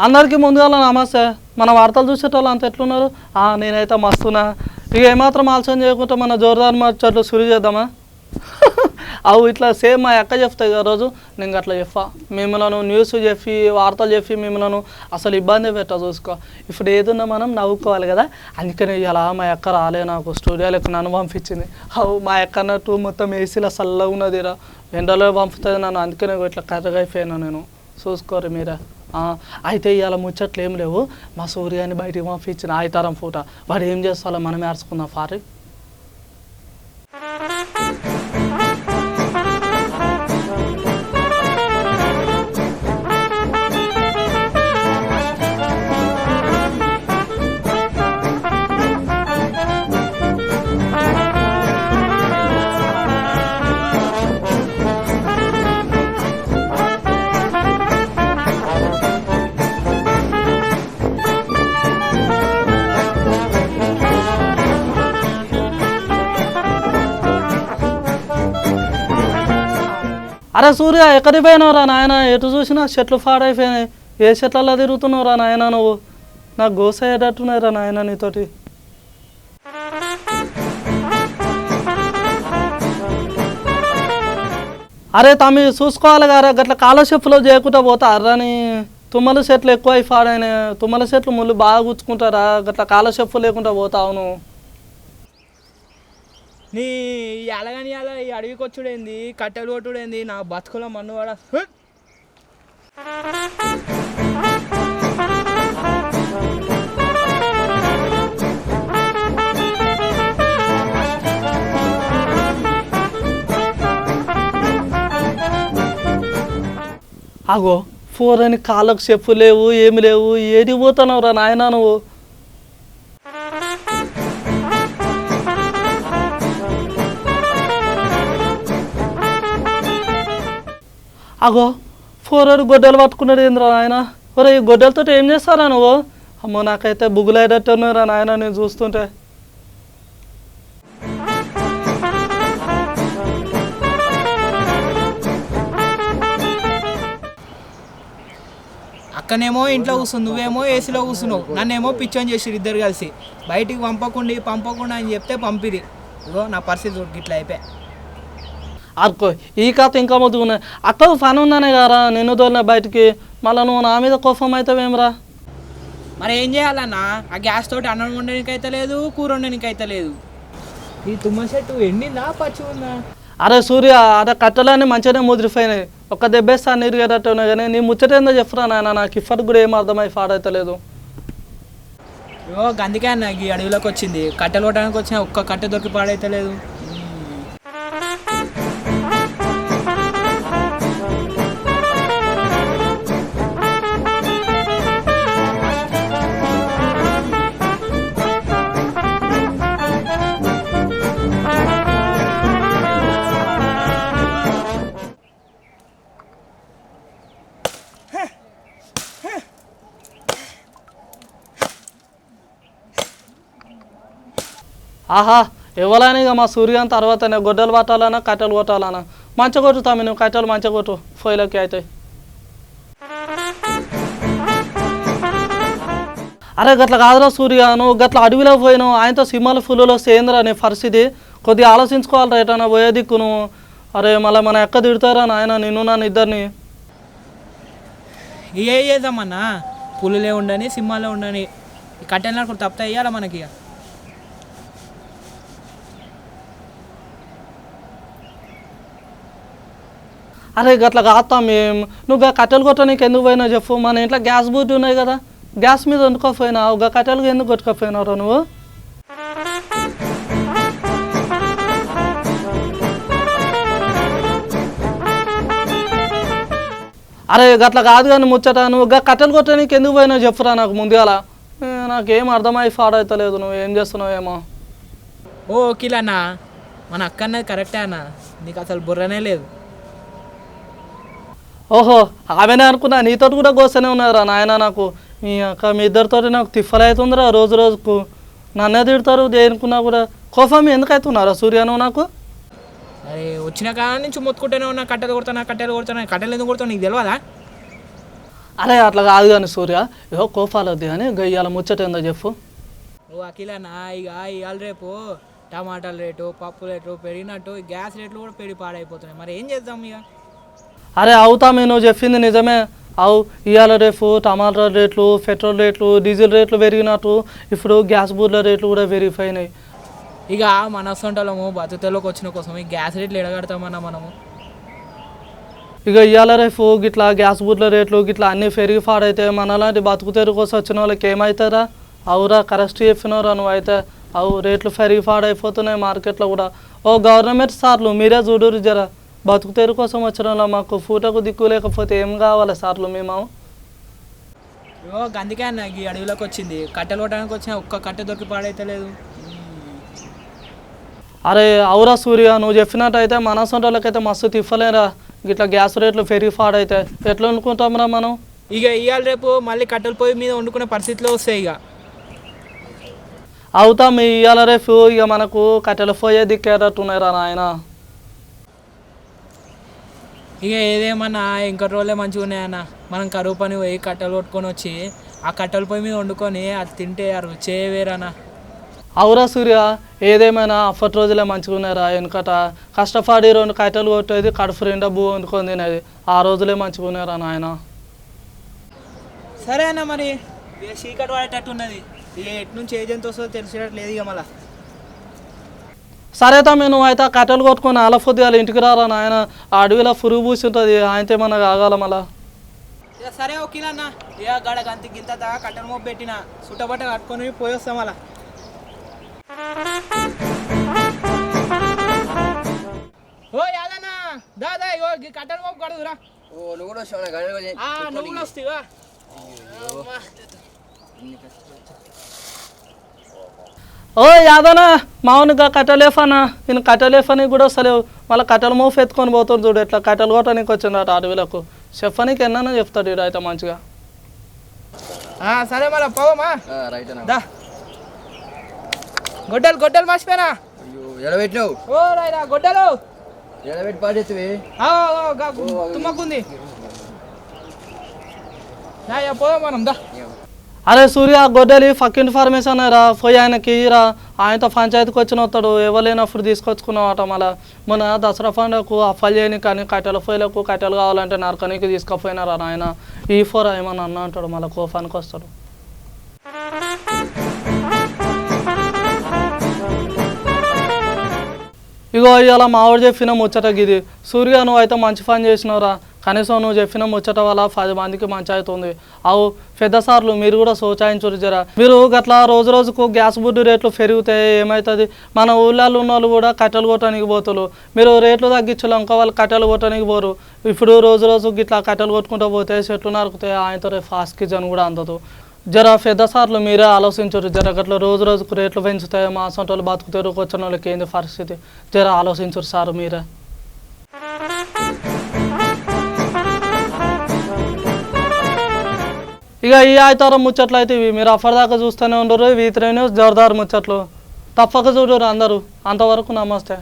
అందరికీ ముందుగా నమస్తే. మన వార్తలు చూసేటోళ్ళు అంత ఎట్లున్నారు? నేనైతే మస్తున్నా. ఇక ఏమాత్రం ఆలోచన చేయకుండా మన జోరుదార్ మార్చట్లు సురు చేద్దామా? అవు ఇట్లా సేమ్ మా అక్క చెప్తాయి కదా రోజు, నేను అట్లా చెప్పా. మిమ్మల్ని న్యూస్ చెప్పి వార్తలు చెప్పి మిమ్మల్ని అసలు ఇబ్బంది పెట్టా చూసుకో. ఇప్పుడు ఏదున్నా మనం నవ్వుకోవాలి కదా, అందుకని ఇలా మా అక్క రాలే, నాకు స్టూడియోలోకి నన్ను పంపించింది. అవు మా అక్క అన్నట్టు మొత్తం ఏసీలో చల్లగా ఉన్నదిరా, ఎండలో పంపుతుంది నన్ను, అందుకనే ఇట్లా కర్రగా అయిపోయాను నేను. చూసుకోరు మీరే. అయితే ఇవాళ ముచ్చట్లు ఏం లేవు. మా సూర్యాన్ని బయటికి పంపించిన ఆయితారం పూట వాడు ఏం చేస్తాలో మనమే అరుచుకుందాం ఫారీ. అరే సూర్య, ఎక్కడికి పోయినావురా నాయన? ఎటు చూసినా చెట్లు పాడైపోయినాయి. ఏ చెట్లలో తిరుగుతున్నావురా నాయన నువ్వు? నాకు గోస అయ్యేటట్టున్నాయిరా నాయన నీతోటి. అరే తమ్మి చూసుకోవాలి కదా, గట్ల కాలర్షిప్లో చేయకుండా పోతా అర్రాని. తుమ్మల చెట్లు ఎక్కువ అయి పాడైనాయి. తుమ్మల చెట్లు ముళ్ళు బాగా గుచ్చుకుంటారా, గట్ల కాలర్షిప్ లేకుండా పోతా. అవును నీ ఎలాగని అలా ఈ అడవికి వచ్చుడేంది, కట్టెలు కొట్టుడేంది, నా బతుకులో మన్ను వాడ. అగో ఫోర్ అని కాళ్ళకు చెప్పు లేవు, ఏమి లేవు, ఏడికి పోతున్నావు రా నాయన నువ్వు? అగో ఫోర్ గొడ్డలు పట్టుకున్నాడు ఏంద్రా నాయన? ఒరే ఈ గొడ్డలతో ఏం చేస్తారా నువ్వు? అమ్మో నాకైతే బుగులైనట్టున్నారా నాయన నేను చూస్తుంటే. అక్కనేమో ఇంట్లో కూర్చుని, నువ్వేమో ఏసీలో కూర్చున్నావు. నన్నేమో పిచ్చని చేసిరు ఇద్దరు కలిసి. బయటికి పంపకుండా అని చెప్తే పంపిరి. ఇగో నా పరిస్థితి ఇట్లా అయిపోయా. అక్కో ఈ కథ ఇంకా మొత్తుకున్నాయి. అక్కకు పని ఉందనే కదా నిన్ను తోలిన బయటికి, మళ్ళీ నువ్వు నా మీద కోపం అవుతావేమరా? మరి ఏం చేయాలన్నా? ఆ గ్యాస్ తోటి అన్నం వండడానికి అయితే లేదు, కూర వండడానికి అయితే లేదు. ఈ తుమ్మ చెట్టు ఎండిందా పచ్చి ఉందా? అరే సూర్య, అదే కట్టెలన్నీ మంచిగానే ముదిరిపోయినాయి. ఒక్క దెబ్బేస్తా నీరుగేటట్టు ఉన్నాయి కానీ నీ ముచ్చటేందో చెప్పురా నాయన, నాకు ఇప్పటికి కూడా ఏం అర్థమై పాడైతలేదు. అందుకే అన్న ఈ అడవిలోకి వచ్చింది. కట్టెలు కొట్టడానికి వచ్చిన ఒక్క కట్టె దొరికి పాడైతే లేదు. ఆహా ఇవ్వాలని ఇక మా సూర్యాన్ తర్వాతనే గొడ్డలు పట్టాలన్నా కట్టెలు కొట్టాలన్నా. మంచిగా కొట్టుతాము నువ్వు, కట్టెలు మంచిగా కొట్టు, పొయ్యిలోకి అవుతాయి. అరే గట్ల కాదురా సూర్య, నువ్వు గట్ల అడవిలో పోయినావు, ఆయనతో సింహాల ఫుల్లులో సేంద్రా నీ పరిస్థితి. కొద్దిగా ఆలోచించుకోవాలి రేటన్నా పోయే దిక్కు నువ్వు. అరే మళ్ళీ మన ఎక్క తిడతారా నాయన నిన్ను నన్ను ఇద్దరిని. ఏ చేద్దామన్నా, పులులే ఉండని సింహాలే ఉండని కట్టెలు కూడా తప్ప వేయాలా మనకి? అరే గట్ల కాస్తాం మేము. నువ్వు కట్టెలు కొట్టడానికి ఎందుకు పోయినా చెప్పు? మన ఇంట్లో గ్యాస్ బూట్ ఉన్నాయి కదా, గ్యాస్ మీద వండుకోపోయినావు, ఒక కట్టెలు ఎందుకు కొట్టుకోపోయినావు నువ్వు? అరే గట్ల కాదు కానీ ముచ్చట, నువ్వు కట్టెలు కొట్టడానికి ఎందుకు పోయినావు చెప్పురా నాకు ముందుగా. నాకేం అర్థమై పాడవుతలేదు, నువ్వు ఏం చేస్తున్నావు ఏమో. ఓ కిలన్నా, మన అక్క అన్నది కరెక్టే అన్న, నీకు అసలు బుర్రనే లేదు. ఓహో ఆమెనే అనుకున్నా, నీతో కూడా గోసనే ఉన్నారా నాయన నాకు. మీ అక్క మీ ఇద్దరితో నాకు తిప్పలు అవుతుందిరా రోజు రోజుకు. నన్నే తిడతారు దేనికున్నా కూడా. కోపం ఎందుకు అవుతున్నారా సూర్య నువ్వు నాకు? అరే వచ్చిన కాడ నుంచి మొత్తుకుంటూనే ఉన్నా, కట్టెలు కొడుతున్నా కట్టెలు ఎందుకు కొడుతున్నా నీకు తెలియదా? అరే అట్లా కాదు కానీ సూర్య, ఏవో కోపాలు వద్దు కానీ ఇవాళ ముచ్చట ఏందో చెప్పు. ఓ అఖిలన్నా, ఇక ఇవాళ రేపు టమాటాల రేటు, పప్పు రేటు పెరిగినట్టు గ్యాస్ రేట్లు కూడా పెరిగి పాడైపోతున్నాయి. మరి ఏం చేద్దాం ఇక? అరే అవుతామే, నువ్వు చెప్పింది నిజమే. అవు ఇవాళ రేపు టమాటా రేట్లు, పెట్రోల్ రేట్లు, డీజిల్ రేట్లు పెరిగినట్టు ఇప్పుడు గ్యాస్ బూర్ల రేట్లు కూడా పెరిగిపోయినాయి. ఇక మన సొంటలము బతుకులోకి వచ్చిన కోసం ఈ గ్యాస్ రేట్లు ఎడగడతామన్నా మనము. ఇక ఇవాళ రేపు గిట్లా గ్యాస్ బూర్ల రేట్లు గిట్లా అన్నీ పెరిగి పాడైతే మనలాంటి బతుకు తెరుగు కోసం వచ్చిన వాళ్ళకి ఏమవుతారా? అవురా కరెక్ట్ చెప్పినవరా నువ్వు అయితే. అవు రేట్లు పెరిగి పాడైపోతున్నాయి మార్కెట్లో కూడా. ఓ గవర్నమెంట్ సార్లు మీరే చూడరు జరా, బతుకు తెరుగు కోసం వచ్చిన వాళ్ళ మాకు పూటకు దిక్కు లేకపోతే ఏం కావాలి సార్లు మేము? ఓ అందుకే అన్న ఈ అడవిలోకి వచ్చింది, కట్టెలు కొట్టడానికి వచ్చిన ఒక్క కట్టె దొరికి పాడైతే లేదు. అరే అవురా సూర్య, నువ్వు చెప్పినట్టయితే మన సొంటలకైతే మస్తు తిప్పలేరా గిట్లా గ్యాస్ రేట్లు పెరిగి పాడైతే. ఎట్లా అనుకుంటాంరా మనం? ఇక ఇవాళ రేపు మళ్ళీ కట్టెల పొయ్యి మీద వండుకునే పరిస్థితిలో వస్తాయి. ఇక అవుతాం ఇవాళ రేపు ఇక మనకు కట్టెలు పోయే దిక్కేటట్టున్నాయిరా నాయన. ఇక ఏదేమన్నా ఇంకా రోజులే మంచిగా ఉన్నాయన్న. మనం కరువు పని పోయి కట్టెలు కొట్టుకొని వచ్చి ఆ కట్టెల పొయ్యి మీద వండుకొని అది తింటే ఆ రుచే వేరన్నా. అవురా సూర్య, ఏదేమైనా అప్పటి రోజులే మంచిగా ఉన్నారా. వెనుకట కష్టపడి 2 కట్టెలు కొట్టేది, కడుపు నిండా భూ వండుకొని తినేది. ఆ రోజులే మంచిగా ఉన్నారా నాయన. సరే అన్న, మరి ఇక చీకటి పడేటట్టు ఉన్నది. ఇక ఎటు నుంచి ఏజెంట్ వస్తుందో తెలిసేటట్లేదు ఇక మళ్ళా. సరే తమ్మి, నువ్వు అయితే కట్టెలు కొట్టుకొని ఆలఫొద్ది వాళ్ళ ఇంటికి రారా నాయన. ఆ అడవిలో పురుగు పూసి ఉంటుంది, ఆయనతో ఏమన్నా కాగాల మళ్ళా. ఇక సరే ఓకేనన్న, ఇక గడ గంత గింత దాకా కట్టెల మోపు పెట్టిన సుట్టబట్ట కట్టుకొని పోయి వస్తాం అలా. ఓ యాదన్నా దాదా, ఇగో కట్టెల మోపు కడుదురా. నువ్వు కూడా వస్తావు? నువ్వు కూడా వస్తావా? ఓ యాదనా, మామూలుగా కట్టెలేఫానా, నేను కట్టెలేఫాని కూడా వస్తలేవు. మళ్ళీ కట్టెల మోపు ఎత్తుకొని పోతాడు చూడు, ఎట్లా కట్టెలు కొట్టడానికి వచ్చిందట అడవిలకు. చెప్పనీకి ఎన్నా చెప్తాడు ఇడు అయితే మంచిగా. సరే మళ్ళా పోవమ్మా. దా గొడ్డలు మర్చిపోయినా. ఎడబెట్టినావు? ఓ రాయిరా గొడ్డలు ఎడబెట్టి పాడేస్తావే. తుమ్మకుంది. పోదాం మనం దా. అరే సూర్య, గొడ్డలి ఫక్ ఇన్ఫర్మేషన్ రా, పోయి ఆయనకి రా. ఆయనతో పంచాయతీకి వచ్చిన వస్తాడు, ఎవరు తీసుకొచ్చుకున్నావట. మళ్ళీ మన దసరా పండుగకు అఫల్ చేయని కానీ కట్టెల పొయ్యిలకు కట్టెలు కావాలంటే నరకనికి తీసుకుపోయినారా నాయన. ఈ ఫోర్ ఏమన్నా అన్న అంటాడు, మళ్ళీ కోపానికి వస్తాడు. ఇగో ఇవాళ మావాడు చెప్పిన ముచ్చట గిది. సూర్య నువ్వు అయితే మంచి పని చేసినావురా. కనీసం నువ్వు చెప్పిన ముచ్చట వల్ల 10 మందికి మంచి అవుతుంది. అవు పెద్ద సార్లు మీరు కూడా సోచాయించురు జరా. మీరు గట్లా రోజు రోజుకు గ్యాస్ బుడ్డు రేట్లు పెరిగితే ఏమవుతుంది? మన ఊళ్ళలో ఉన్న వాళ్ళు కూడా కట్టెలు కొట్టడానికి పోతున్నారు. మీరు రేట్లు తగ్గించాలి, ఇంకా వాళ్ళు కట్టెలు కొట్టడానికి పోరు. ఇప్పుడు రోజు రోజు గిట్లా కట్టెలు కొట్టుకుంటూ పోతే చెట్లు నరుకుతాయి, ఆయనతో ఫాస్ట్ కిజన్ కూడా అందదు. జర పెద్ద సార్లు మీరే ఆలోచించరు. జర గట్ల రోజు రోజుకు రేట్లు పెంచుతాయి, మా సొంత వాళ్ళు బతుకు తెరుకు వచ్చిన వాళ్ళకి ఏంది పరిస్థితి, జర ఆలోచించరు సార్ మీరే. ఇక ఈ ఆయితారం ముచ్చట్లు అయితే ఇవి మీరు అప్పటిదాకా చూస్తూనే ఉండరు. V3 న్యూస్ జోర్దార్ ముచ్చట్లు తప్పక చూడరు అందరూ. అంతవరకు నమస్తే.